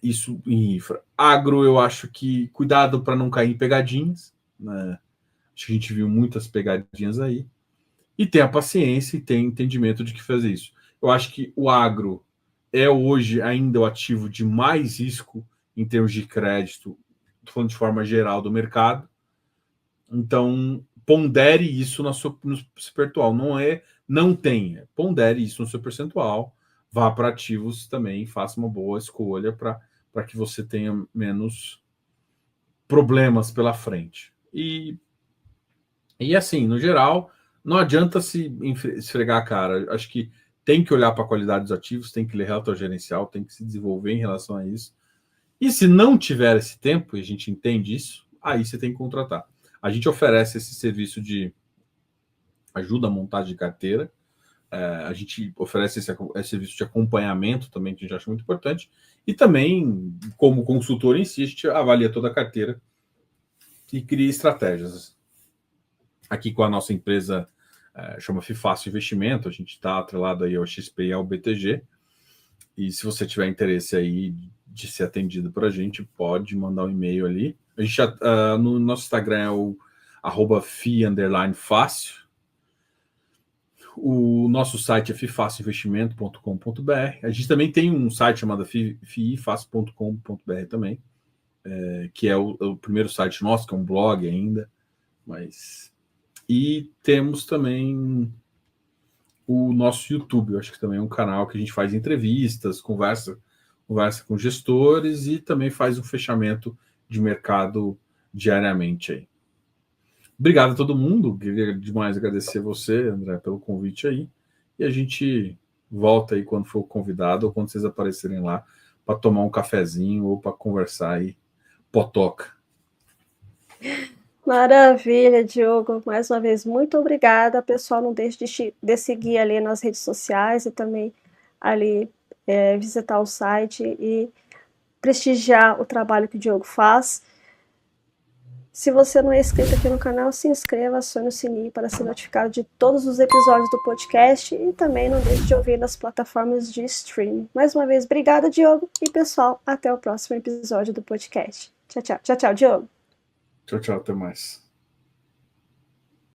isso em infra. Agro, eu acho que cuidado para não cair em pegadinhas. Né? Acho que a gente viu muitas pegadinhas aí. E tem a paciência e tem entendimento de que fazer isso. Eu acho que o agro é hoje ainda o ativo de mais risco em termos de crédito, falando de forma geral do mercado. Então, pondere isso no seu percentual. Não tenha. Pondere isso no seu percentual. Vá para ativos também, faça uma boa escolha para que você tenha menos problemas pela frente. E assim, no geral, não adianta se esfregar a cara. Acho que tem que olhar para a qualidade dos ativos, tem que ler relatório gerencial, tem que se desenvolver em relação a isso. E se não tiver esse tempo, e a gente entende isso, aí você tem que contratar. A gente oferece esse serviço de ajuda a montagem de carteira. A gente oferece esse serviço de acompanhamento também, que a gente acha muito importante. E também, como consultor em si, a gente avalia toda a carteira e cria estratégias. Aqui com a nossa empresa, chama Fifácil Investimento, a gente está atrelado aí ao XP e ao BTG. E se você tiver interesse aí de ser atendido por a gente, pode mandar um e-mail ali. A gente no nosso Instagram é o @fi_fácil. O nosso site é fifacioinvestimento.com.br. A gente também tem um site chamado fiifácil.com.br também, que é o primeiro site nosso, que é um blog ainda. E temos também o nosso YouTube, eu acho que também é um canal que a gente faz entrevistas, conversa com gestores e também faz um fechamento de mercado diariamente aí. Obrigado a todo mundo, queria demais agradecer você, André, pelo convite aí, e a gente volta aí quando for convidado ou quando vocês aparecerem lá para tomar um cafezinho ou para conversar aí, potoca. Maravilha, Diogo. Mais uma vez, muito obrigada. Pessoal, não deixe de seguir ali nas redes sociais e também ali visitar o site e prestigiar o trabalho que o Diogo faz. Se você não é inscrito aqui no canal, se inscreva, acione o sininho para ser notificado de todos os episódios do podcast e também não deixe de ouvir nas plataformas de streaming. Mais uma vez, obrigada, Diogo. E, pessoal, até o próximo episódio do podcast. Tchau, tchau. Tchau, tchau, Diogo. Tchau, tchau. Até mais.